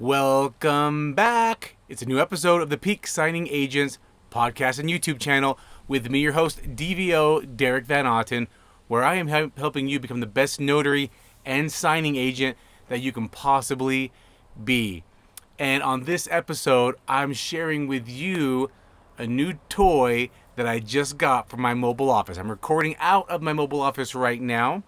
Welcome back. It's a new episode of the Peak Signing Agents podcast and YouTube channel with me, your host, DVO Derek Van Otten, where I am helping you become the best notary and signing agent that you can possibly be. And on this episode, I'm sharing with you a new toy that I just got from my mobile office. I'm recording out of my mobile office right now.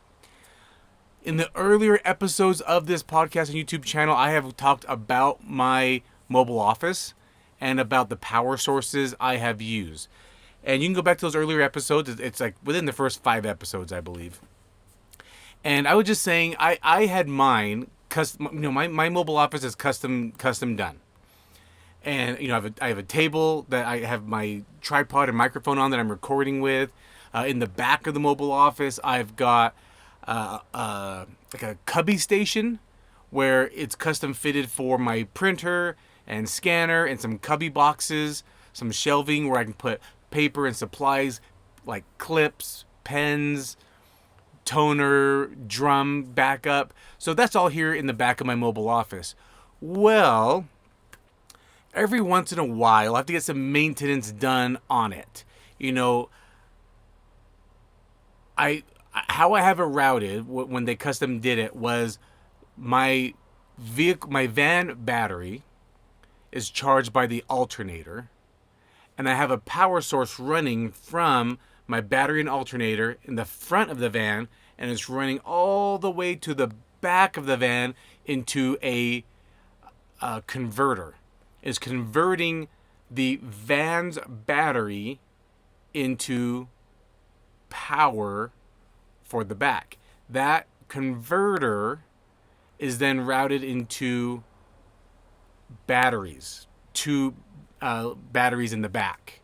In the earlier episodes of this podcast and YouTube channel, I have talked about my mobile office and about the power sources I have used. And you can go back to those earlier episodes. It's like within the first 5 episodes, I believe. And I was just saying, I had mine custom. My mobile office is custom done. And I have a table that I have my tripod and microphone on that I'm recording with. In the back of the mobile office, I've got like a cubby station where it's custom fitted for my printer and scanner and some cubby boxes, some shelving where I can put paper and supplies like clips, pens, toner, drum, backup. So that's all here in the back of my mobile office. Well, every once in a while, I have to get some maintenance done on it. How I have it routed when they custom did it was my van battery is charged by the alternator, and I have a power source running from my battery and alternator in the front of the van, and it's running all the way to the back of the van into a converter. It's converting the van's battery into power for the back. That converter is then routed into batteries, 2 batteries in the back.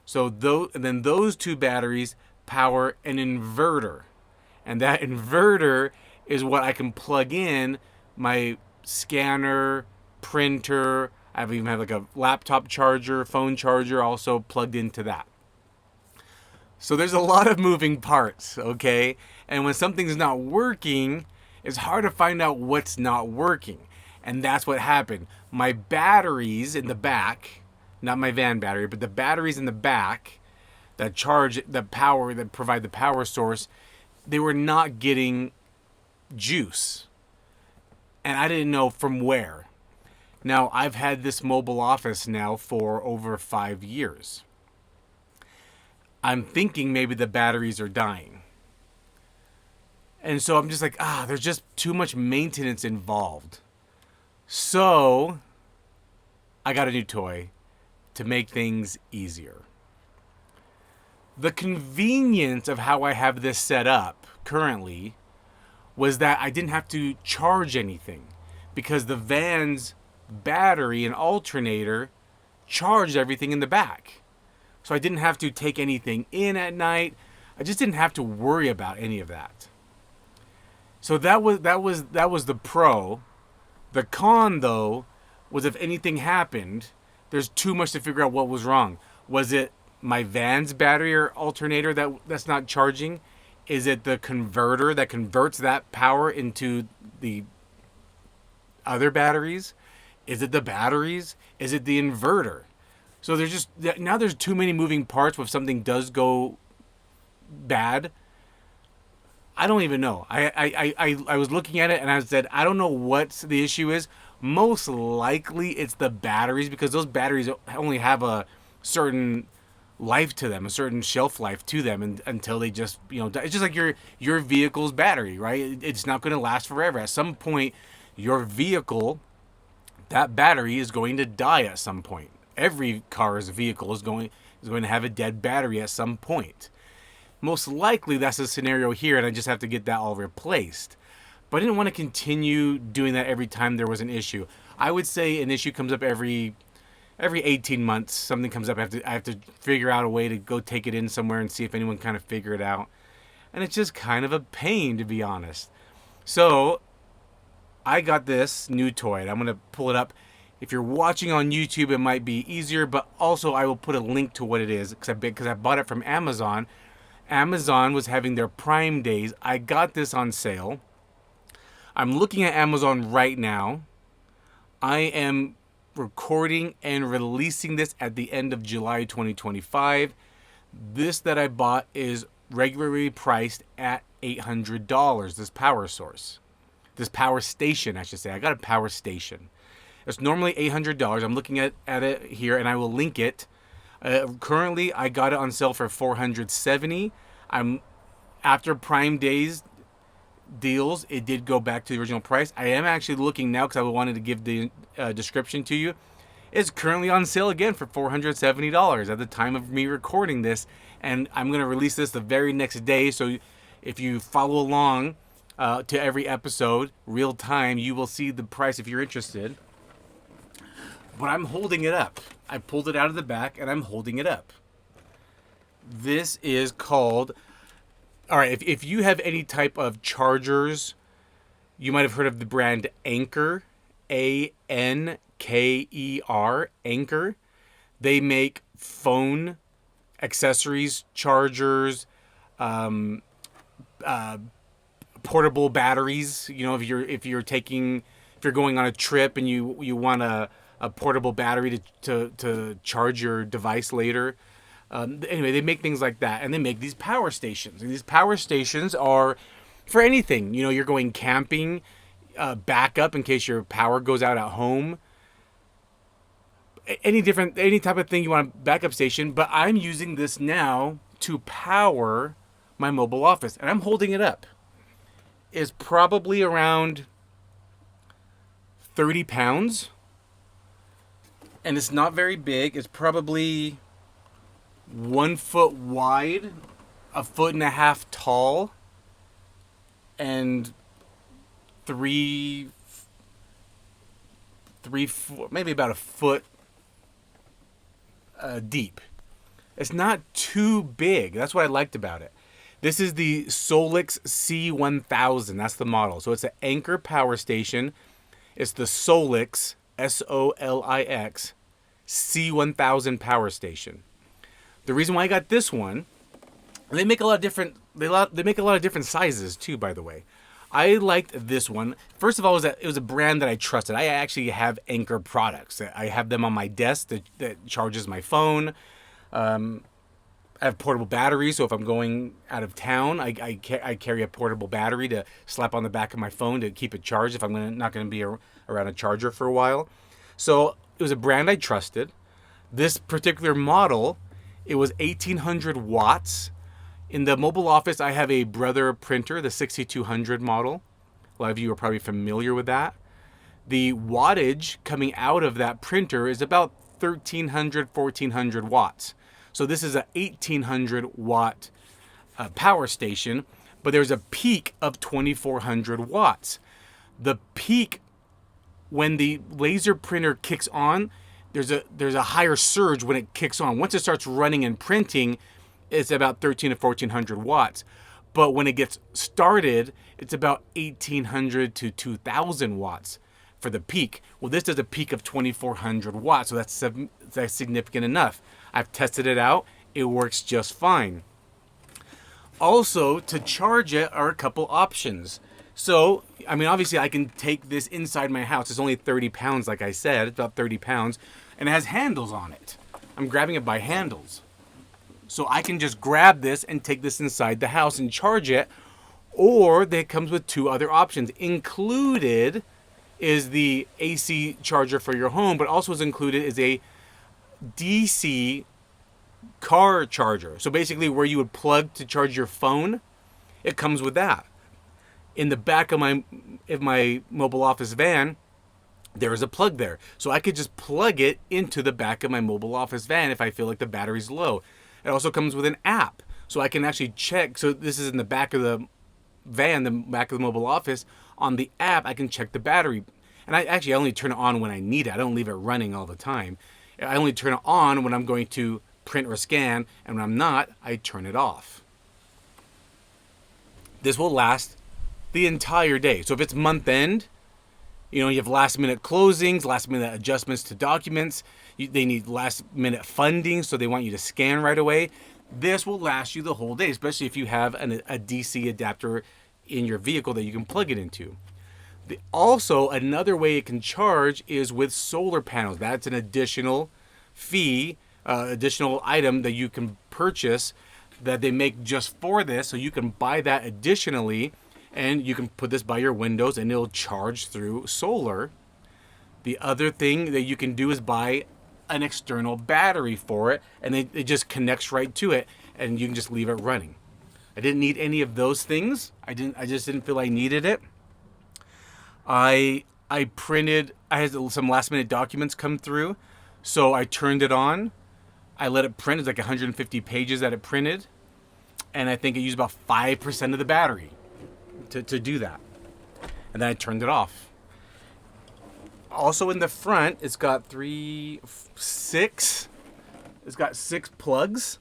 So those 2 batteries power an inverter, and that inverter is what I can plug in my scanner, printer. I even have like a laptop charger, phone charger also plugged into that. So there's a lot of moving parts, okay? And when something's not working, it's hard to find out what's not working. And that's what happened. My batteries in the back, not my van battery, but the batteries in the back that charge the power, that provide the power source, they were not getting juice. And I didn't know from where. Now, I've had this mobile office now for over 5 years. I'm thinking maybe the batteries are dying. And so I'm just like, there's just too much maintenance involved. So I got a new toy to make things easier. The convenience of how I have this set up currently was that I didn't have to charge anything because the van's battery and alternator charged everything in the back. So I didn't have to take anything in at night. I just didn't have to worry about any of that. So that was the pro. The con, though, was if anything happened, there's too much to figure out what was wrong. Was it my van's battery or alternator that's not charging? Is it the converter that converts that power into the other batteries? Is it the batteries? Is it the inverter? So there's too many moving parts. If something does go bad, I don't even know. I was looking at it and I said, I don't know what the issue is. Most likely it's the batteries, because those batteries only have a certain life to them, a certain shelf life to them, and until they just it's just like your vehicle's battery, right? It's not going to last forever. At some point, your vehicle, that battery is going to die at some point. Every car's vehicle is going to have a dead battery at some point. Most likely that's the scenario here, and I just have to get that all replaced. But I didn't want to continue doing that every time there was an issue. I would say an issue comes up every 18 months. Something comes up. I have to figure out a way to go take it in somewhere and see if anyone kind of figure it out. And it's just kind of a pain, to be honest. So I got this new toy, and I'm going to pull it up. If you're watching on YouTube, it might be easier, but also I will put a link to what it is because I bought it from Amazon. Amazon was having their Prime Days. I got this on sale. I'm looking at Amazon right now. I am recording and releasing this at the end of July 2025. This that I bought is regularly priced at $800, this power source. This power station, I should say. I got a power station. It's normally $800. I'm looking at it here, and I will link it. Currently, I got it on sale for $470. After Prime Days deals, it did go back to the original price. I am actually looking now because I wanted to give the description to you. It's currently on sale again for $470 at the time of me recording this, and I'm going to release this the very next day. So if you follow along to every episode real time, you will see the price if you're interested. But I'm holding it up. I pulled it out of the back and I'm holding it up. This is called, all right, if you have any type of chargers, you might have heard of the brand Anker, Anker, Anker. They make phone accessories, chargers, portable batteries. You know, if you're going on a trip and you want a portable battery to charge your device later. Anyway, they make things like that, and they make these power stations. And these power stations are for anything. You know, you're going camping, backup in case your power goes out at home. Any type of thing you want a backup station. But I'm using this now to power my mobile office, and I'm holding it up. It's probably around 30 pounds. And it's not very big. It's probably 1 foot wide, 1.5 feet tall, and maybe about a foot deep. It's not too big. That's what I liked about it. This is the Solix C1000. That's the model. So it's an Anker power station. It's the Solix, Solix C1000 power station. The reason why I got this one, they make a lot of different. They make a lot of different sizes too. By the way, I liked this one. First of all, it was a brand that I trusted. I actually have Anker products. I have them on my desk that charges my phone. I have portable batteries, so if I'm going out of town, I carry a portable battery to slap on the back of my phone to keep it charged if I'm not going to be around a charger for a while. So it was a brand I trusted. This particular model, it was 1,800 watts. In the mobile office, I have a Brother printer, the 6200 model. A lot of you are probably familiar with that. The wattage coming out of that printer is about 1,300, 1,400 watts. So this is a 1,800 watt power station, but there's a peak of 2,400 watts. The peak, when the laser printer kicks on, there's a higher surge when it kicks on. Once it starts running and printing, it's about 1,300 to 1,400 watts. But when it gets started, it's about 1,800 to 2,000 watts for the peak. Well, this does a peak of 2,400 watts, so that's significant enough. I've tested it out. It works just fine. Also, to charge it are a couple options. So, I mean, obviously I can take this inside my house. It's only 30 pounds, like I said. It's about 30 pounds. And it has handles on it. I'm grabbing it by handles. So I can just grab this and take this inside the house and charge it. Or it comes with two other options. Included is the AC charger for your home, but also is included is a DC car charger. So basically where you would plug to charge your phone, it comes with that. In the back of my mobile office van, there is a plug there. So I could just plug it into the back of my mobile office van if I feel like the battery's low. It also comes with an app. So I can actually check. So this is in the back of the van, the back of the mobile office. On the app, I can check the battery. And I only turn it on when I need it. I don't leave it running all the time. I only turn it on when I'm going to print or scan. And when I'm not, I turn it off. This will last the entire day. So if it's month end, you have last minute closings, last minute adjustments to documents. They need last minute funding, so they want you to scan right away. This will last you the whole day, especially if you have a DC adapter in your vehicle that you can plug it into. Also, another way it can charge is with solar panels. That's an additional fee, additional item that you can purchase that they make just for this. So you can buy that additionally, and you can put this by your windows and it'll charge through solar. The other thing that you can do is buy an external battery for it, and it just connects right to it, and you can just leave it running. I didn't need any of those things. I just didn't feel I needed it. I had some last minute documents come through, so I turned it on. I let it print. It's like 150 pages that it printed, and I think it used about 5% of the battery to do that. And then I turned it off. Also in the front, it's got six plugs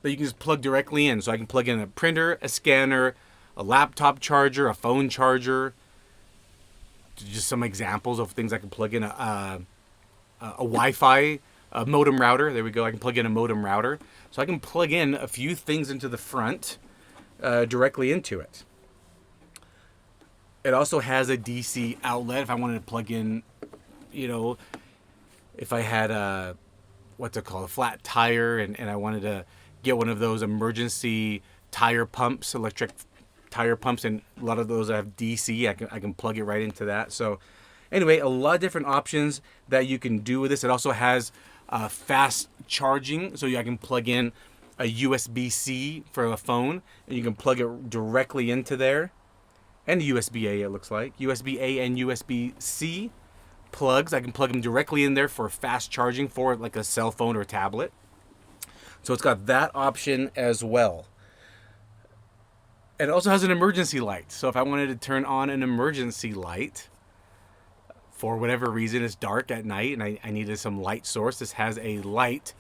that you can just plug directly in. So I can plug in a printer, a scanner, a laptop charger, a phone charger. Just some examples of things I can plug in. A Wi-Fi, a modem router. There we go. I can plug in a modem router. So I can plug in a few things into the front directly into it. It also has a DC outlet if I wanted to plug in, if I had a flat tire and I wanted to get one of those emergency tire pumps, electric tire pumps, and a lot of those have DC. I can plug it right into that. So anyway, a lot of different options that you can do with this. It also has fast charging, so I can plug in a USB-C for a phone, and you can plug it directly into there. And USB-A, it looks like. USB-A and USB-C plugs. I can plug them directly in there for fast charging for like a cell phone or a tablet. So it's got that option as well. It also has an emergency light. So if I wanted to turn on an emergency light, for whatever reason it's dark at night and I needed some light source, this has a light.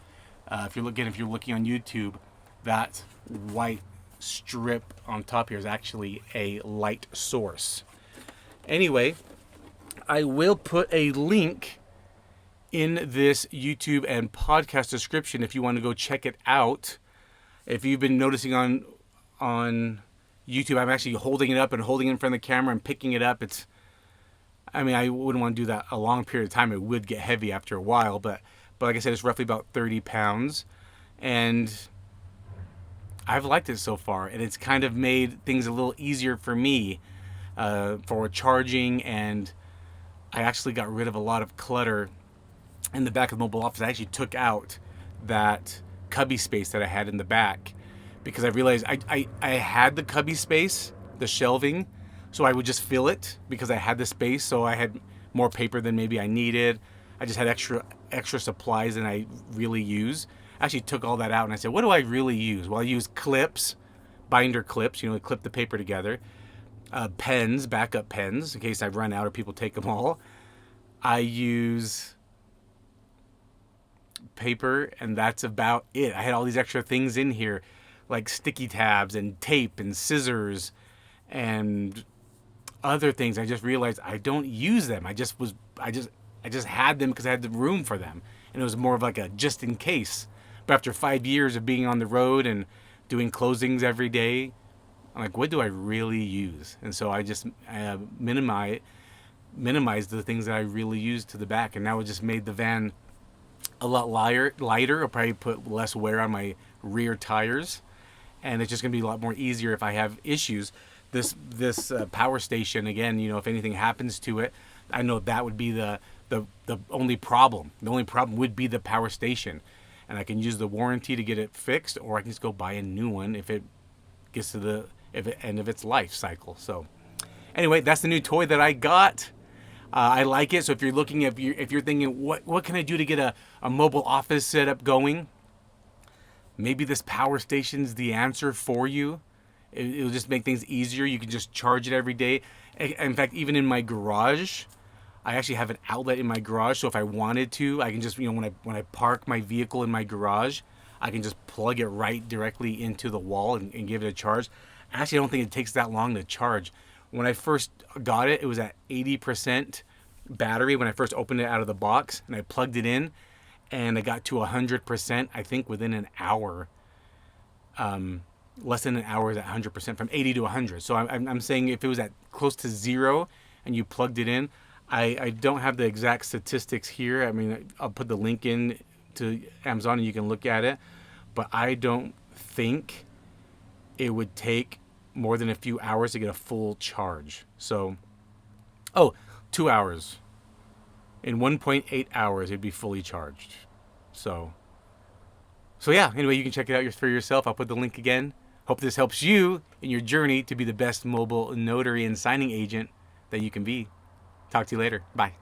If you're looking on YouTube, that white strip on top here is actually a light source. Anyway, I will put a link in this YouTube and podcast description if you want to go check it out. If you've been noticing on YouTube, I'm actually holding it up and holding it in front of the camera and picking it up. I wouldn't want to do that a long period of time. It would get heavy after a while, but like I said, it's roughly about 30 pounds, and I've liked it so far, and it's kind of made things a little easier for me for charging, and I actually got rid of a lot of clutter in the back of the mobile office. I actually took out that cubby space that I had in the back because I realized I had the cubby space, the shelving, so I would just fill it because I had the space, so I had more paper than maybe I needed. I just had extra supplies than I really use. I actually took all that out and I said, what do I really use? Well, I use clips, binder clips, clip the paper together. Pens, backup pens, in case I run out or people take them all. I use paper, and that's about it. I had all these extra things in here, like sticky tabs and tape and scissors and other things. I just realized I don't use them. I just had them because I had the room for them, and it was more of like a just in case. But after 5 years of being on the road and doing closings every day, I'm like, what do I really use? And so I just minimize the things that I really use to the back, and now it just made the van a lot lighter. I'll probably put less wear on my rear tires, and it's just gonna be a lot more easier if I have issues. This power station, again, if anything happens to it, I know that would be the only problem. The only problem would be the power station, and I can use the warranty to get it fixed, or I can just go buy a new one if it gets to the end of its life cycle. So anyway, that's the new toy that I got. I like it. So if you're looking, if you're thinking, what can I do to get a mobile office setup going? Maybe this power station's the answer for you. It'll just make things easier. You can just charge it every day. In fact, even in my garage, I actually have an outlet in my garage. So if I wanted to, I can just, when I park my vehicle in my garage, I can just plug it right directly into the wall and give it a charge. Actually, I don't think it takes that long to charge. When I first got it, it was at 80% battery when I first opened it out of the box, and I plugged it in, and I got to 100%, I think, within an hour. Less than an hour is at 100%, from 80 to 100. So I'm saying if it was at close to zero, and you plugged it in, I don't have the exact statistics here. I mean, I'll put the link in to Amazon and you can look at it, but I don't think it would take more than a few hours to get a full charge. So, 2 hours. In 1.8 hours, it'd be fully charged. So yeah, anyway, you can check it out for yourself. I'll put the link again. Hope this helps you in your journey to be the best mobile notary and signing agent that you can be. Talk to you later. Bye.